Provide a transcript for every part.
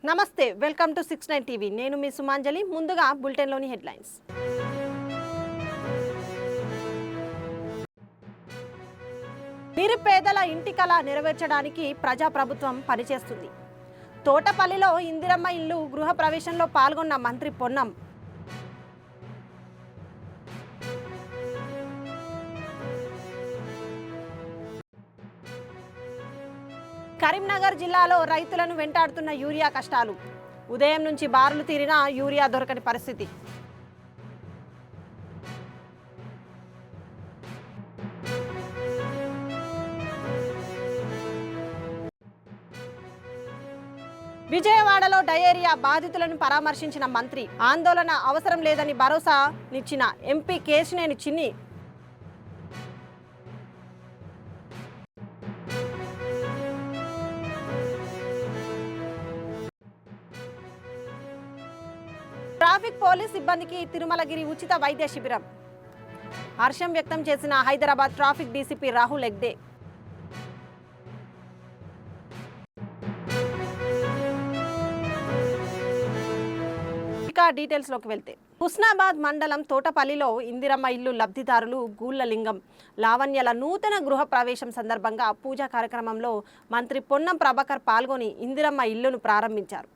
నమస్తే welcome to 69 TV నేను మీ సుమాంజలి ముందుగా బులెటిన్ లోని హెడ్లైన్స్ నిరుపేదల ఇంటి కల నెరవేర్చడానికి ప్రజా ప్రభుత్వం పనిచేస్తుంది తోటపల్లిలో ఇందిరమ్మ ఇల్లు గృహ ప్రవేశంలో పాల్గొన్న మంత్రి పొన్నం కరీంనగర్ జిల్లాలో రైతులను వెంటాడుతున్న యూరియా కష్టాలు ఉదయం నుంచి బారులు తీరిన యూరియా దొరకని పరిస్థితి విజయవాడలో డయేరియా బాధితులను పరామర్శించిన మంత్రి ఆందోళన అవసరం లేదని భరోసానిచ్చిన ఎంపీ కేశినేని చిన్ని ట్రాఫిక్ పోలీస్ సిబ్బందికి తిరుమలగిరి ఉచిత వైద్య శిబిరం హర్షం వ్యక్తం చేసిన హైదరాబాద్ ట్రాఫిక్ డీసీపీ రాహుల్ ఎగ్దే ఇక డీటెయిల్స్ లోకి వెళ్తే హుస్నాబాద్ మండలం తోటపల్లిలో ఇందిరమ్మ ఇల్లు లబ్ధిదారులు గూళ్లలింగం లావణ్యల నూతన గృహ ప్రవేశం సందర్భంగా పూజా కార్యక్రమంలో మంత్రి పొన్నం ప్రభాకర్ పాల్గొని ఇందిరమ్మ ఇల్లును ప్రారంభించారు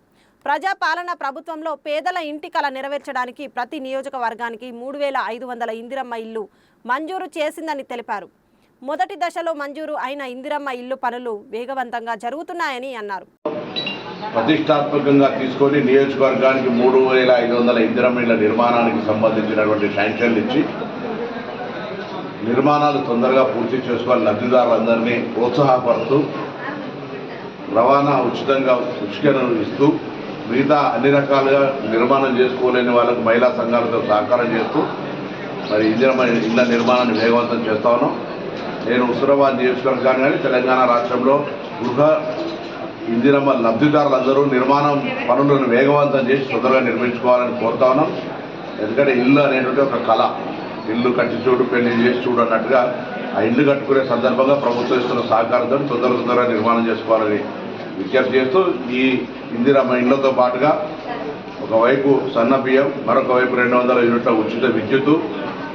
ప్రజాపాలన ప్రభుత్వంలో పేదల ఇంటి కల నెరవేర్చడానికి ప్రతి నియోజకవర్గానికి 3500 ఇందిరమ్మ ఇల్లు మంజూరు చేసిందని తెలిపారు మొదటి దశలో మంజూరు అయిన ఇందిరమ్మ ఇల్లు పనులు వేగవంతంగా జరుగుతున్నాయని అన్నారు ప్రతిష్టాత్మకంగా తీసుకొని నియోజకవర్గానికి 3500 ఇందిరమ్మ ఇళ్ల నిర్మాణానికి సంబంధించినటువంటి శాంక్షన్లు ఇచ్చి నిర్మాణాలు తొందరగా పూర్తి చేసుకోవాలి లబ్ధిదారులందరినీ ప్రోత్సాహపడుతూ రవాణా ఉచితంగా ఉచికరణలు ఇస్తూ మిగతా అన్ని రకాలుగా నిర్మాణం చేసుకోలేని వాళ్ళకు మహిళా సంఘాలతో సహకారం చేస్తూ మరి ఇందిరమ్మ ఇళ్ల నిర్మాణాన్ని వేగవంతం చేస్తా ఉన్నాం. నేను హుస్నాబాద్ నియోజకవర్గాన్ని కానీ తెలంగాణ రాష్ట్రంలో గృహ ఇందిరమ్మ లబ్ధిదారులందరూ నిర్మాణం పనులను వేగవంతం చేసి తొందరగా నిర్మించుకోవాలని కోరుతా ఉన్నాం. ఎందుకంటే ఇల్లు అనేటువంటి ఒక కళ, ఇల్లు కట్టి చూడు పెళ్లి చేసి చూడు అన్నట్టుగా ఆ ఇల్లు కట్టుకునే సందర్భంగా ప్రభుత్వం ఇస్తున్న సహకారంతో తొందరగా నిర్మాణం చేసుకోవాలని విజ్ఞప్తి చేస్తూ ఈ ఇందిరమ్మ ఇళ్లతో పాటుగా ఒకవైపు సన్న బియ్యం, మరొక వైపు 200 యూనిట్ల ఉచిత విద్యుత్తు,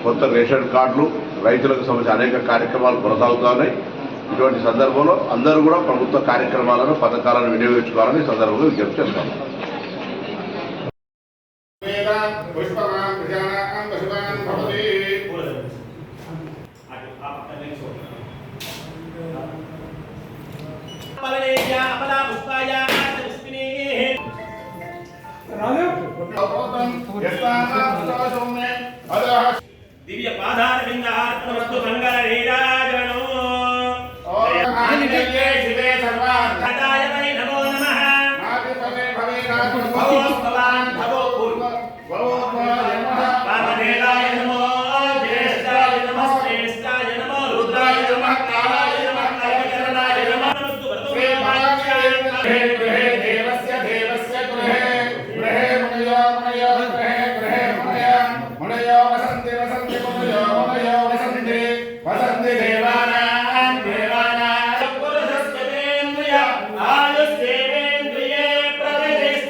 కొత్త రేషన్ కార్డులు, రైతులకు సంబంధించిన అనేక కార్యక్రమాలు కొనసాగుతూ ఉన్నాయి. ఇటువంటి సందర్భంలో అందరూ కూడా ప్రభుత్వ కార్యక్రమాలను పథకాలను వినియోగించుకోవాలని సందర్భంగా విజ్ఞప్తి చేస్తాను. दिव्य पादारविंदात्मस्तु मंगल नीराजनो शिवे सर्वार्थदाय नमो नमः नादिपते भवे भवो भवान् भवो भवो नमः पावनेलाय नमो ज्येष्ठाय नमः श्रेष्ठाय नमो रुद्राय नमः कालाय नमः कालकरणाय नमः श्री महाकाय गृहे देवस्य गृहे गृहे मुनयो गृहे मुनयो वसन्ति वसन्ति देवानां पुरुषस्तेन्द्रिय आयुष्येन्द्रिये प्रविष्ट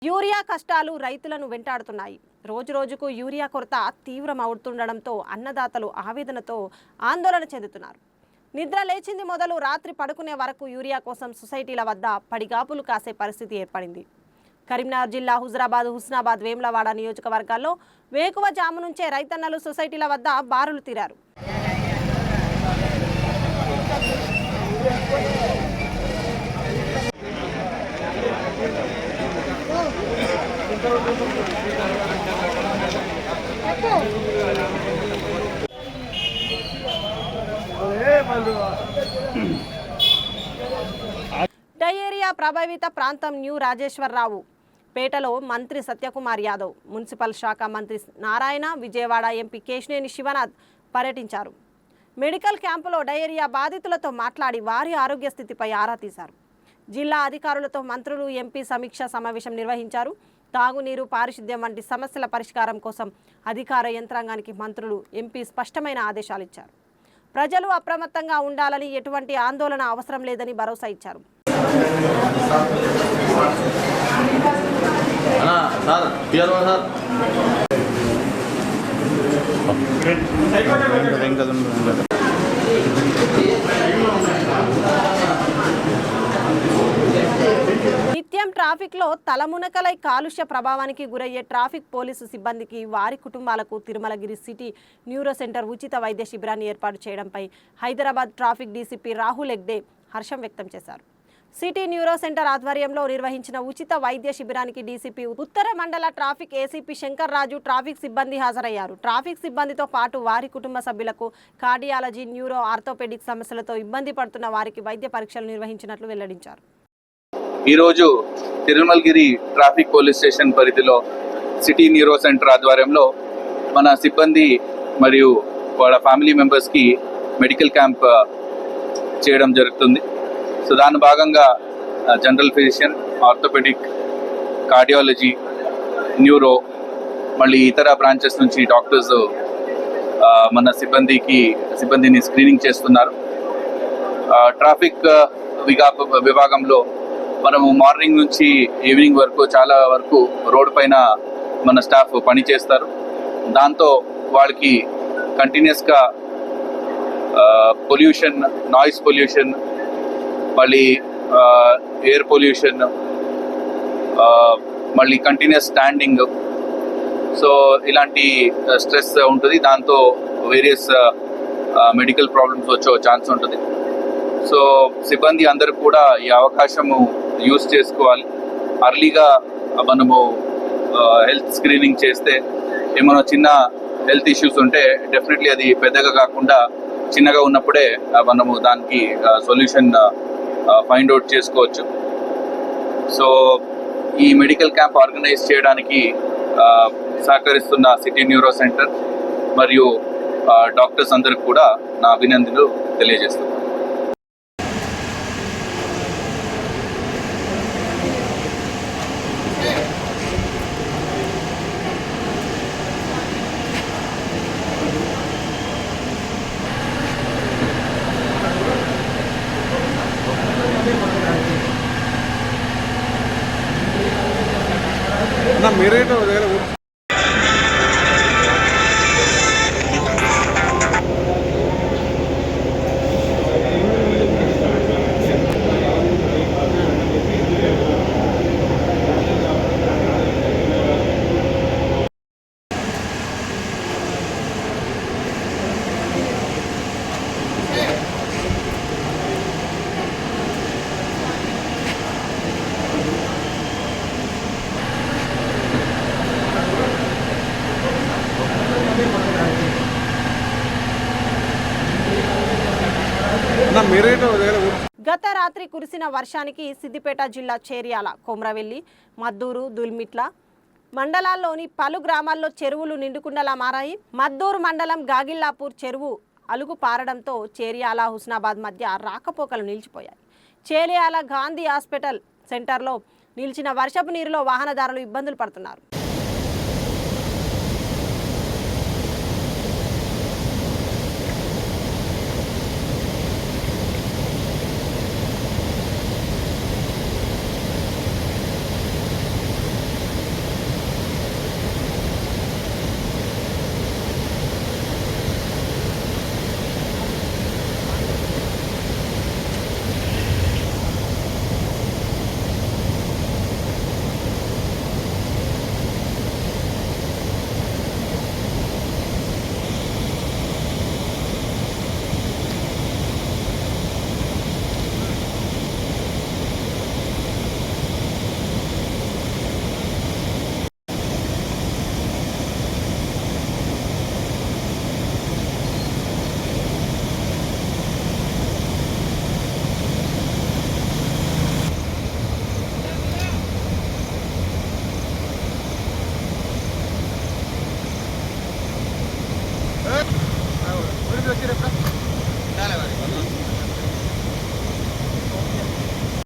యూరియా కష్టాలు రైతులను వెంటాడుతున్నాయి. రోజురోజుకు యూరియా కొరత తీవ్రమవుతుండడంతో అన్నదాతలు ఆవేదనతో ఆందోళన చెందుతున్నారు. నిద్ర లేచింది మొదలు రాత్రి పడుకునే వరకు యూరియా కోసం సొసైటీల వద్ద పడిగాపులు కాసే పరిస్థితి ఏర్పడింది. కరీంనగర్ జిల్లా హుస్నాబాద్ వేములవాడ నియోజకవర్గాల్లో వేకువ జాము నుంచే రైతన్నలు సొసైటీల వద్ద బారులు తీరారు. డయేరియా ప్రభావిత ప్రాంతం న్యూ రాజేశ్వరరావు పేటలో మంత్రి సత్యకుమార్ యాదవ్, మున్సిపల్ శాఖ మంత్రి నారాయణ, విజయవాడ ఎంపీ కేశినేని శివనాథ్ పర్యటించారు. మెడికల్ క్యాంపులో డయేరియా బాధితులతో మాట్లాడి వారి ఆరోగ్య స్థితిపై ఆరా తీశారు. జిల్లా అధికారులతో మంత్రులు, ఎంపీ సమీక్షా సమావేశం నిర్వహించారు. తాగునీరు, పారిశుద్ధ్యం వంటి సమస్యల పరిష్కారం కోసం అధికార యంత్రాంగానికి మంత్రులు, ఎంపీ స్పష్టమైన ఆదేశాలు ఇచ్చారు. ప్రజలు అప్రమత్తంగా ఉండాలని, ఎటువంటి ఆందోళన అవసరం లేదని భరోసా ఇచ్చారు. సార్ పిఆర్ఓ సార్ నిత్యం ట్రాఫిక్లో తలమునకలై కాలుష్య ప్రభావానికి గురయ్యే ట్రాఫిక్ పోలీసు సిబ్బందికి వారి కుటుంబాలకు తిరుమలగిరి సిటీ న్యూరో సెంటర్ ఉచిత వైద్య శిబిరాన్ని ఏర్పాటు చేయడంపై హైదరాబాద్ ట్రాఫిక్ డీసీపీ రాహుల్ హెగ్డే హర్షం వ్యక్తం చేశారు. సిటీ న్యూరో సెంటర్ ఆధ్వర్యంలో నిర్వహించిన ఉచిత వైద్య శిబిరానికి డీసీపీ ఉత్తర మండల ట్రాఫిక్ ఏసీపీ శంకర్ రాజు ట్రాఫిక్ సిబ్బంది హాజరయ్యారు. ట్రాఫిక్ సిబ్బందితో పాటు వారి కుటుంబ సభ్యులకు కార్డియాలజీ, న్యూరో, ఆర్థోపెడిక్ సమస్యలతో ఇబ్బంది పడుతున్న వారికి వైద్య పరీక్షలు నిర్వహించినట్లు వెల్లడించారు. ఈరోజు తిరుమలగిరి ట్రాఫిక్ పోలీస్ స్టేషన్ పరిధిలో సిటీ న్యూరో సెంటర్ ఆధ్వర్యంలో మన సిబ్బంది మరియు వాళ్ళ ఫ్యామిలీ మెంబర్స్కి మెడికల్ క్యాంప్ చేయడం జరుగుతుంది. సో దాని భాగంగా general physician, orthopaedic, cardiology, neuro, మళ్ళీ ఇతర బ్రాంచెస్ నుంచి డాక్టర్స్ మన సిబ్బందిని స్క్రీనింగ్ చేస్తున్నారు. ట్రాఫిక్ విభాగంలో మనము మార్నింగ్ నుంచి ఈవినింగ్ వరకు చాలా వరకు రోడ్ పైన మన స్టాఫ్ పని చేస్తారు. దాంతో వాళ్ళకి కంటిన్యూస్గా పొల్యూషన్, నాయిస్ పొల్యూషన్, మళ్ళీ ఎయిర్ పొల్యూషన్, మళ్ళీ కంటిన్యూస్ స్టాండింగ్, సో ఇలాంటి స్ట్రెస్ ఉంటుంది. దాంతో వేరియస్ మెడికల్ ప్రాబ్లమ్స్ వచ్చే ఛాన్స్ ఉంటుంది. సో సిబ్బంది అందరూ కూడా ఈ అవకాశము యూజ్ చేసుకోవాలి. అర్లీగా మనము హెల్త్ స్క్రీనింగ్ చేస్తే ఏమైనా చిన్న హెల్త్ ఇష్యూస్ ఉంటే డెఫినెట్లీ అది పెద్దగా కాకుండా చిన్నగా ఉన్నప్పుడే మనము దానికి సొల్యూషన్ ఫైండ్ అవుట్ చేసుకోవచ్చు. సో ఈ మెడికల్ క్యాంప్ ఆర్గనైజ్ చేయడానికి సహకరిస్తున్న సిటీ న్యూరో సెంటర్ మరియు డాక్టర్స్ అందరికి కూడా నా అభినందనలు తెలియజేస్తున్నాను. గత రాత్రి కురిసిన వర్షానికి సిద్దిపేట జిల్లా చేర్యాల, కొమ్రవెల్లి, మద్దూరు, దుల్మిట్ల మండలాల్లోని పలు గ్రామాల్లో చెరువులు నిండుకుండలా మారాయి. మద్దూరు మండలం గాగిల్లాపూర్ చెరువు అలుగు పారడంతో చేర్యాల, హుస్నాబాద్ మధ్య రాకపోకలు నిలిచిపోయాయి. చేర్యాల గాంధీ హాస్పిటల్ సెంటర్లో నిలిచిన వర్షపు నీరులో వాహనదారులు ఇబ్బందులు పడుతున్నారు.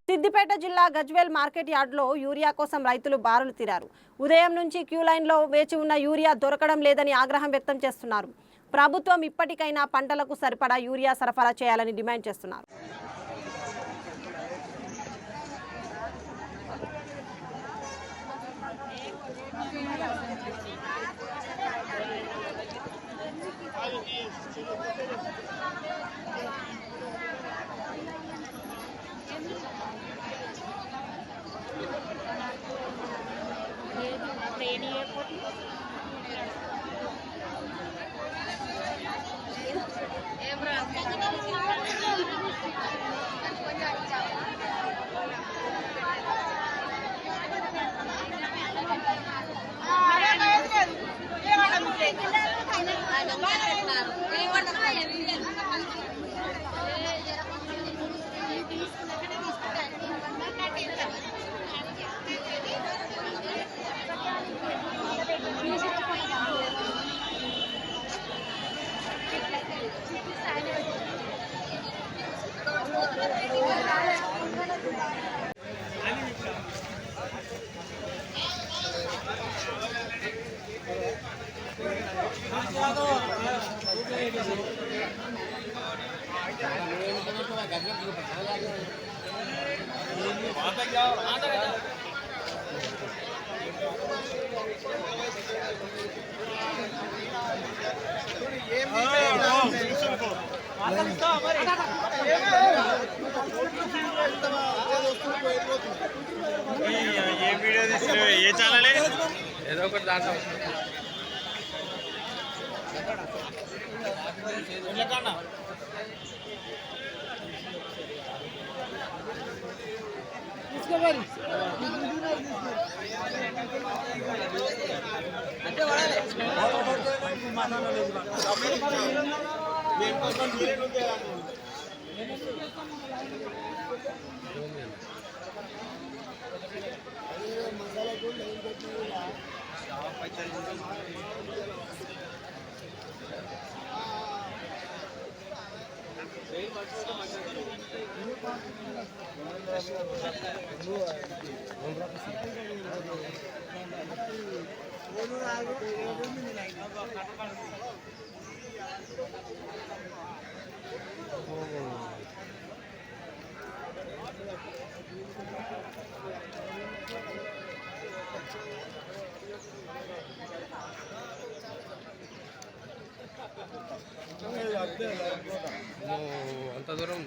సిద్దిపేట జిల్లా గజ్వేల్ మార్కెట్ యార్డ్లో యూరియా కోసం రైతులు బారులు తీరారు. ఉదయం నుంచి క్యూ లైన్లో వేచి ఉన్న యూరియా దొరకడం లేదని ఆగ్రహం వ్యక్తం చేస్తున్నారు. ప్రభుత్వం ఇప్పటికైనా పంటలకు సరిపడా యూరియా సరఫరా చేయాలని డిమాండ్ చేస్తున్నారు. ఏ ఛానల్ ఏదో ఒకటి దాంట్లో అంత దూరం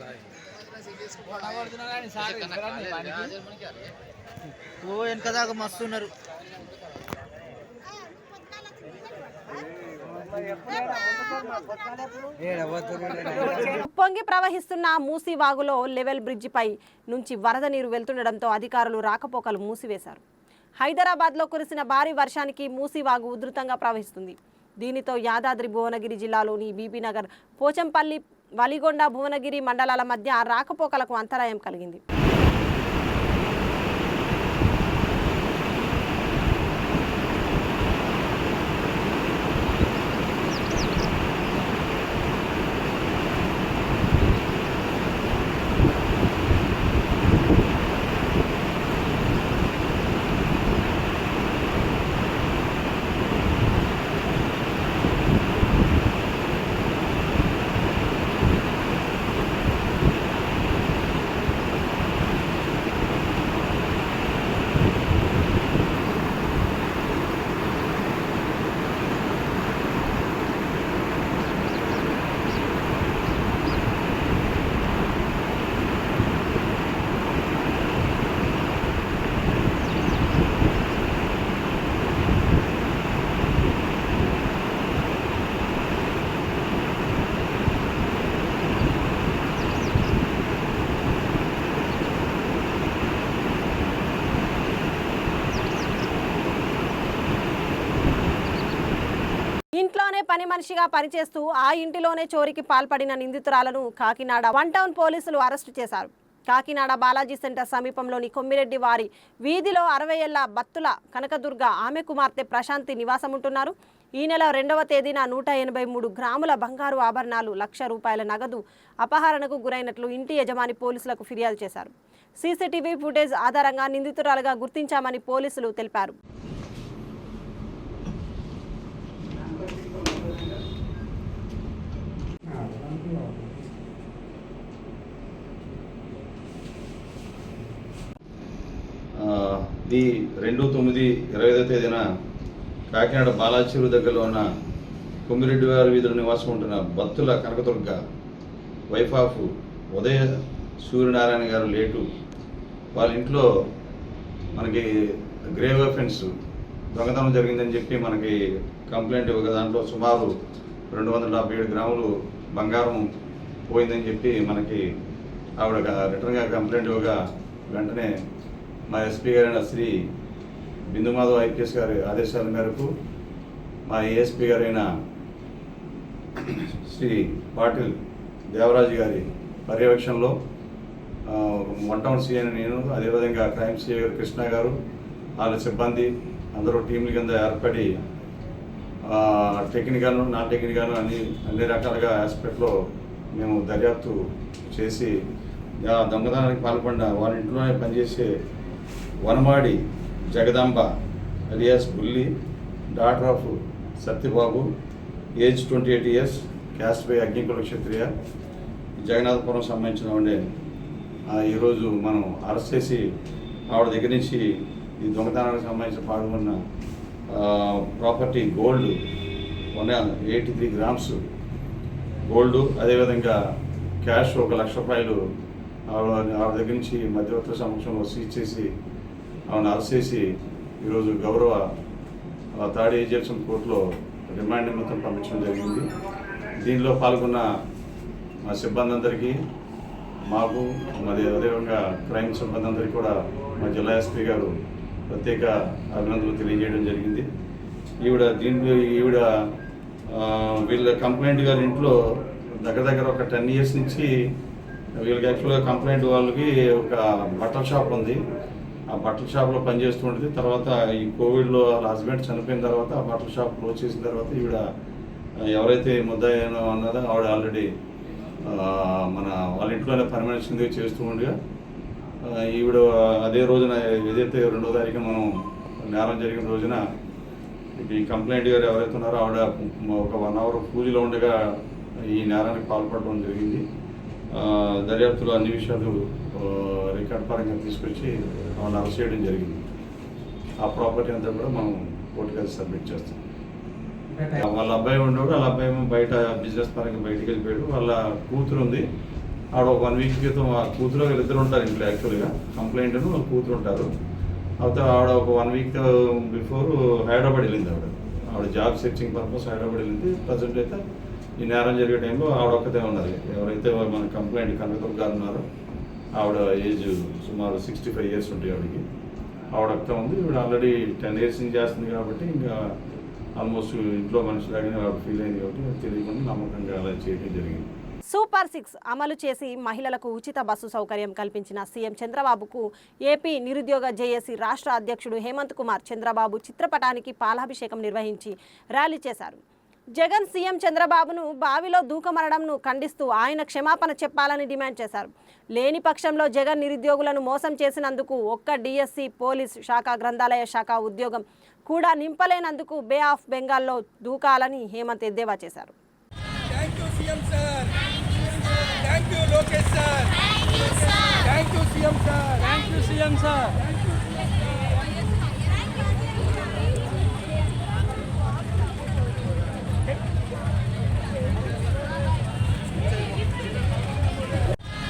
ఓ వెనక దాకా మస్తున్నారు. పొంగి ప్రవహిస్తున్న మూసీ వాగులో లెవెల్ బ్రిడ్జిపై నుంచి వరద నీరు వెళ్తుండడంతో అధికారులు రాకపోకలు మూసివేశారు. హైదరాబాద్లో కురిసిన భారీ వర్షానికి మూసీ వాగు ఉధృతంగా ప్రవహిస్తుంది. దీనితో యాదాద్రి భువనగిరి జిల్లాలోని బీబీనగర్, పోచంపల్లి, వలిగొండ, భువనగిరి మండలాల మధ్య రాకపోకలకు అంతరాయం కలిగింది. ఇంట్లోనే పని మనిషిగా పనిచేస్తూ ఆ ఇంటిలోనే చోరీకి పాల్పడిన నిందితురాలను కాకినాడ 1 టౌన్ పోలీసులు అరెస్టు చేశారు. కాకినాడ బాలాజీ సెంటర్ సమీపంలోని కొమ్మిరెడ్డి వారి వీధిలో 60 ఏళ్ల బత్తుల కనకదుర్గ ఆమె కుమార్తె ప్రశాంతి నివాసముంటున్నారు. ఈ నెల 2వ తేదీన 183 గ్రాముల బంగారు ఆభరణాలు, ₹1,00,000 నగదు అపహరణకు గురైనట్లు ఇంటి యజమాని పోలీసులకు ఫిర్యాదు చేశారు. సీసీటీవీ ఫుటేజ్ ఆధారంగా నిందితురాలుగా గుర్తించామని పోలీసులు తెలిపారు. ఇది 2/9/25 తేదీన కాకినాడ బాలాజీ చెరువు దగ్గరలో ఉన్న కొమ్మిరెడ్డి వారి వీధిలో నివాసం ఉంటున్న బత్తుల కనకదుర్గ వైఫ్ ఆఫ్ ఉదయ సూర్యనారాయణ గారు లేటు వాళ్ళ ఇంట్లో మనకి గ్రేవ్ అఫెన్స్ దొంగతనం జరిగిందని చెప్పి మనకి కంప్లైంట్ ఇవ్వగా దాంట్లో సుమారు 277 గ్రాములు బంగారం పోయిందని చెప్పి మనకి ఆవిడ రిటర్న్గా కంప్లైంట్ ఇవ్వగా వెంటనే మా ఎస్పీ గారైన శ్రీ బిందు మాధవ్ ఐపీఎస్ గారి ఆదేశాల మేరకు మా ఏఎస్పీ గారైన శ్రీ పాటిల్ దేవరాజు గారి పర్యవేక్షణలో 1 టౌన్ సీఐ నేను, అదేవిధంగా క్రైమ్ సీఐ గారు కృష్ణ గారు, వాళ్ళ సిబ్బంది అందరూ టీంల కింద ఏర్పడి టెక్నికల్ నాన్ టెక్నికల్ అన్ని రకాలుగా ఆస్పెక్ట్లో మేము దర్యాప్తు చేసి దొంగతనానికి పాల్పడిన వాళ్ళ ఇంట్లోనే పనిచేసే Vanamadi Jagadamba alias Bulli, daughter of Satyababu, age 28 years, caste by Agnikula Kshatriya, Jagannathapuram సంబంధించిన ఉండే ఈరోజు మనం అరెస్ట్ చేసి ఆవిడ దగ్గర నుంచి ఈ దొంగతనానికి సంబంధించిన పాల్గొన్న ప్రాపర్టీ గోల్డ్ 183 grams గోల్డ్, అదేవిధంగా క్యాష్ 1 లక్ష రూపాయలు ఆవిడ దగ్గర నుంచి మధ్యవర్తుల సమక్షంలో సీజ్ చేసి ఆవిడని అరెస్ట్ చేసి ఈరోజు గౌరవ థర్డ్ ఏజియన్ కోర్టులో రిమాండ్ నిమిత్తం పంపించడం జరిగింది. దీనిలో పాల్గొన్న మా సిబ్బంది అందరికీ, మాకు మరి అదేవిధంగా క్రైమ్ సిబ్బంది అందరికీ కూడా మా జిల్లా ఎస్పీ గారు ప్రత్యేక అభినందనలు తెలియజేయడం జరిగింది. ఈవిడ వీళ్ళ కంప్లైంట్ గారి ఇంట్లో దగ్గర ఒక 10 years నుంచి వీళ్ళకి యాక్చువల్గా కంప్లైంట్ వాళ్ళకి ఒక బట్టల షాప్ ఉంది. ఆ బట్టల షాప్లో పనిచేస్తూ ఉంటుంది. తర్వాత ఈ కోవిడ్లో వాళ్ళ హస్బెండ్ చనిపోయిన తర్వాత ఆ బట్టల షాప్ క్లోజ్ చేసిన తర్వాత ఈవిడ ఎవరైతే ముద్దాయి అన్నదో ఆవిడ ఆల్రెడీ మన వాళ్ళ ఇంట్లోనే పర్మనెంట్ చేస్తూ ఉండగా ఈవిడ అదే రోజున ఏదైతే 2వ తారీఖున మనం నేరం జరిగిన రోజున ఈ కంప్లైంట్ గారు ఎవరైతే ఉన్నారో ఆవిడ ఒక 1 hour పూజలో ఉండగా ఈ నేరానికి పాల్పడడం జరిగింది. దర్యాప్తులో అన్ని విషయాలు రికార్డ్ పరంగా తీసుకొచ్చి వాళ్ళని అరెస్ట్ చేయడం జరిగింది. ఆ ప్రాపర్టీ అంతా కూడా మనం కోర్టుకి సబ్మిట్ చేస్తాం. వాళ్ళ అబ్బాయి ఉండేవాడు, వాళ్ళ అబ్బాయి బయట బిజినెస్ పరంగా బయటికి వెళ్ళిపోయాడు. వాళ్ళ కూతురు ఉంది, ఆవిడ 1 week క్రితం ఆ కూతురు వీళ్ళిద్దరు ఉంటారు ఇంట్లో. యాక్చువల్గా కంప్లైంట్ వాళ్ళ కూతురు ఉంటారు. అయితే ఆవిడ ఒక 1 week బిఫోర్ హైదరాబాద్ వెళ్ళింది. ఆవిడ జాబ్ సెర్చింగ్ పర్పస్ హైదరాబాద్ వెళ్ళింది. ప్రజెంట్ అయితే ఈ నేరం జరిగే టైంలో ఆవిడ ఒక్కతే ఉన్నది. ఎవరైతే మన కంప్లైంట్ కనకదుర్గ గారు ఉన్నారో ఆవిడ ఏజ్ సుమారు 65 years ఉంటాయి ఆవిడకి. ఆవిడ ఒక్కతే ఉంది. ఈవిడ ఆల్రెడీ 10 years నుంచి చేస్తుంది కాబట్టి ఇంకా ఆల్మోస్ట్ ఇంట్లో మనుషులాగానే ఆవిడ ఫీల్ అయింది కాబట్టి తెలియకుండా నమ్మకంగా అలా చేయడం జరిగింది. సూపర్ 6 అమలు చేసి మహిళలకు ఉచిత బస్సు సౌకర్యం కల్పించిన సీఎం చంద్రబాబుకు ఏపీ నిరుద్యోగ జేఏసీ రాష్ట్ర అధ్యక్షుడు హేమంత్ కుమార్ చంద్రబాబు చిత్రపటానికి పాలాభిషేకం నిర్వహించి ర్యాలీ చేశారు. జగన్ సీఎం చంద్రబాబును బావిలో దూకమనడంను ఖండిస్తూ ఆయన క్షమాపణ చెప్పాలని డిమాండ్ చేశారు. లేని పక్షంలో జగన్ నిరుద్యోగులను మోసం చేసినందుకు ఒక్క డిఎస్సి, పోలీస్ శాఖ, గ్రంథాలయ శాఖ ఉద్యోగం కూడా నింపలేనందుకు బే ఆఫ్ బెంగాల్లో దూకాలని హేమంత్ ఎద్దేవా చేశారు. Thank you CM sir, thank you Lokesh sir, thank you CM sir, thank you CM sir.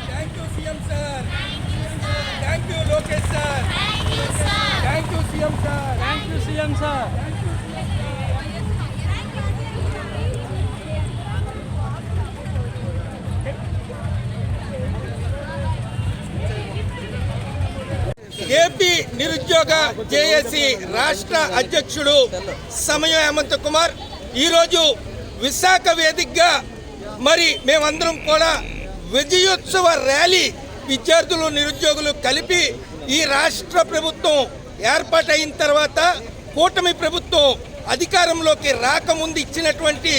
Thank you CM sir, thank you Lokesh sir, thank you CM sir, thank you CM sir. AP నిరుద్యోగ JAC రాష్ట్ర అధ్యక్షుడు సమయం హేమంత్ కుమార్ ఈరోజు విశాఖ వేదికగా మరి మేమందరం కూడా విజయోత్సవ ర్యాలీ విద్యార్థులు నిరుద్యోగులు కలిపి ఈ రాష్ట్ర ప్రభుత్వం ఏర్పాటైన తర్వాత కూటమి ప్రభుత్వం అధికారంలోకి రాకముందు ఇచ్చినటువంటి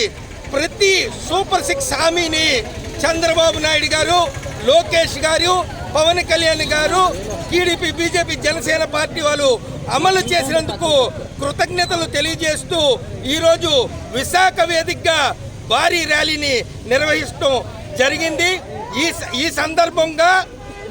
ప్రతి సూపర్ 6 హామీని చంద్రబాబు నాయుడు గారు, లోకేష్ గారు, పవన్ కళ్యాణ్ గారు, టీడీపీ, బీజేపీ, జనసేన పార్టీ వాళ్ళు అమలు చేసినందుకు కృతజ్ఞతలు తెలియజేస్తూ ఈరోజు విశాఖ వేదికగా భారీ ర్యాలీని నిర్వహిస్తూ జరిగింది. ఈ సందర్భంగా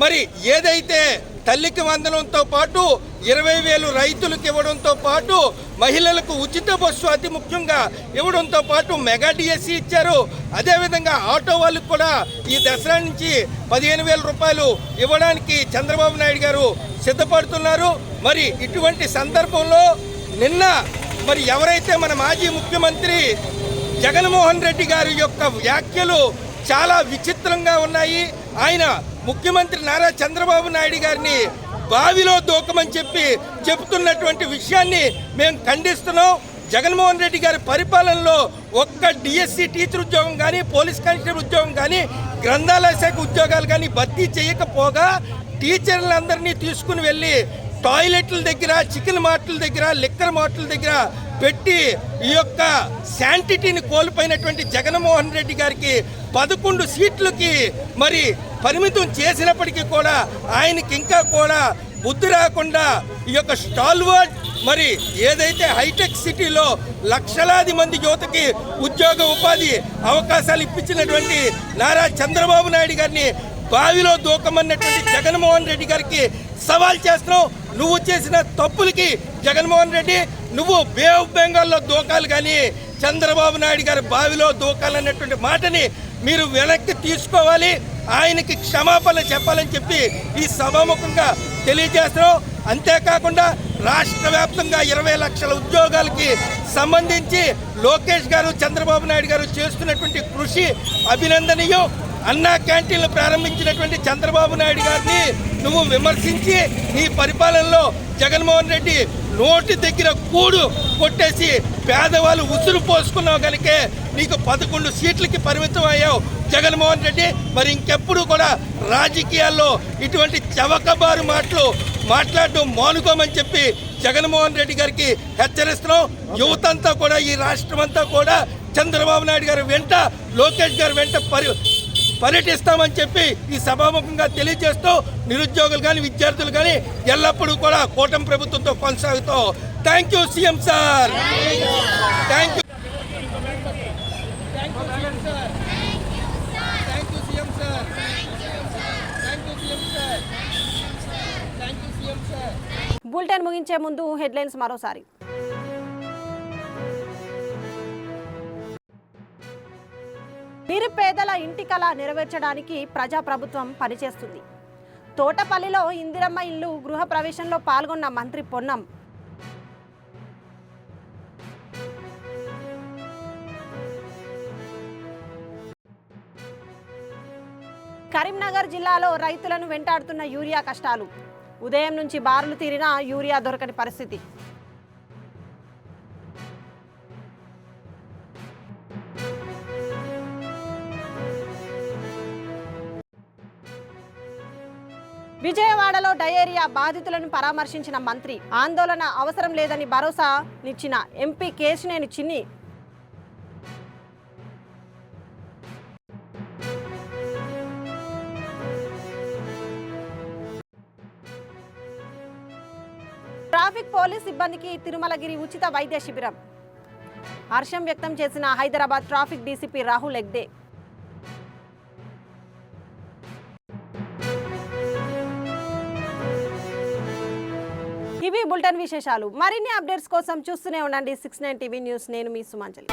మరి ఏదైతే తల్లికి వందనంతో పాటు 20,000 రైతులకు ఇవ్వడంతో పాటు మహిళలకు ఉచిత బస్సు అతి ముఖ్యంగా ఇవ్వడంతో పాటు మెగా డిఎస్సి ఇచ్చారు. అదేవిధంగా ఆటో వాళ్ళకు కూడా ఈ దసరా నుంచి 15,000 రూపాయలు ఇవ్వడానికి చంద్రబాబు నాయుడు గారు సిద్ధపడుతున్నారు. మరి ఇటువంటి సందర్భంలో నిన్న మరి ఎవరైతే మన మాజీ ముఖ్యమంత్రి జగన్మోహన్ రెడ్డి గారి యొక్క వ్యాఖ్యలు చాలా విచిత్రంగా ఉన్నాయి. ఆయన ముఖ్యమంత్రి నారా చంద్రబాబు నాయుడు గారిని బావిలో దూకమని చెప్తున్నటువంటి విషయాన్ని మేము ఖండిస్తున్నాం. జగన్మోహన్ రెడ్డి గారి పరిపాలనలో ఒక్క డిఎస్సి టీచర్ ఉద్యోగం కానీ, పోలీస్ కానిస్టేబుల్ ఉద్యోగం కానీ, గ్రంథాలయ శాఖ ఉద్యోగాలు కానీ భర్తీ చేయకపోగా టీచర్లందరినీ తీసుకుని వెళ్ళి టాయిలెట్ల దగ్గర, చికెన్ మార్ట్ల దగ్గర, లిక్కర్ మార్ట్ల దగ్గర పెట్టి ఈ యొక్క శాంటిటీని కోల్పోయినటువంటి జగన్మోహన్ రెడ్డి గారికి 11 సీట్లకి మరి పరిమితం చేసినప్పటికీ కూడా ఆయనకి ఇంకా కూడా బుద్ధి రాకుండా ఈ యొక్క స్టాల్వర్డ్ మరి ఏదైతే హైటెక్ సిటీలో లక్షలాది మంది యువతకి ఉద్యోగ ఉపాధి అవకాశాలు ఇప్పించినటువంటి నారా చంద్రబాబు నాయుడు గారిని బావిలో దూకమన్నటువంటి జగన్మోహన్ రెడ్డి గారికి సవాల్ చేస్తున్నావు. నువ్వు చేసిన తప్పులకి జగన్మోహన్ రెడ్డి నువ్వు బే ఆఫ్ బెంగాల్లో దూకాలి, కానీ చంద్రబాబు నాయుడు గారి బావిలో దూకాలన్నటువంటి మాటని మీరు వెనక్కి తీసుకోవాలి. ఆయనకి క్షమాపణ చెప్పాలని చెప్పి ఈ సభాముఖంగా తెలియజేస్తున్నాం. అంతేకాకుండా రాష్ట్ర వ్యాప్తంగా 20 లక్షల ఉద్యోగాలకి సంబంధించి లోకేష్ గారు, చంద్రబాబు నాయుడు గారు చేస్తున్నటువంటి కృషి అభినందనీయం. అన్నా క్యాంటీన్లు ప్రారంభించినటువంటి చంద్రబాబు నాయుడు గారిని నువ్వు విమర్శించి నీ పరిపాలనలో జగన్మోహన్ రెడ్డి నోటి దగ్గర కూడు కొట్టేసి పేదవాళ్ళు ఉసురు పోసుకున్నావు కనుకే నీకు 11 సీట్లకి పరిమితం అయ్యావు జగన్మోహన్ రెడ్డి. మరి ఇంకెప్పుడు కూడా రాజకీయాల్లో ఇటువంటి చవకబారు మాటలు మాట్లాడడం మానుకోమని చెప్పి జగన్మోహన్ రెడ్డి గారికి హెచ్చరిస్తున్నాం. యువతంతా కూడా, ఈ రాష్ట్రం అంతా కూడా చంద్రబాబు నాయుడు గారి వెంట, లోకేష్ గారి వెంట పర్యటిస్తామని చెప్పి ఈ సభాముఖంగా తెలియజేస్తూ నిరుద్యోగులు కానీ, విద్యార్థులు కానీ ఎల్లప్పుడూ కూడా కూటమి ప్రభుత్వంతో కొనసాగుతాం. Thank you CM sir. Thank you. Bulletin ముగించే ముందు హెడ్లైన్స్ మరోసారి. నిరుపేదల ఇంటి కల నెరవేర్చడానికి ప్రజాప్రభుత్వం పనిచేస్తుంది. తోటపల్లిలో ఇందిరమ్మ ఇల్లు గృహ ప్రవేశంలో పాల్గొన్న మంత్రి పొన్నం. కరీంనగర్ జిల్లాలో రైతులను వెంటాడుతున్న యూరియా కష్టాలు. ఉదయం నుంచి బారులు తీరినా యూరియా దొరకని పరిస్థితి. విజయవాడలో డయేరియా బాధితులను పరామర్శించిన మంత్రి. ఆందోళన అవసరం లేదని భరోసానిచ్చిన ఎంపీ కేశినేని చిన్ని. ట్రాఫిక్ పోలీస్ సిబ్బందికి తిరుమలగిరి ఉచిత వైద్య శిబిరం. హర్షం వ్యక్తం చేసిన హైదరాబాద్ ట్రాఫిక్ డీసీపీ రాహుల్ ఎగ్దే. ఇవి బులెటిన్ విశేషాలు. మరిన్ని అప్డేట్స్ కోసం చూస్తూనే ఉండండి 69 టీవీ న్యూస్. నేను మీ సుమాంజలి.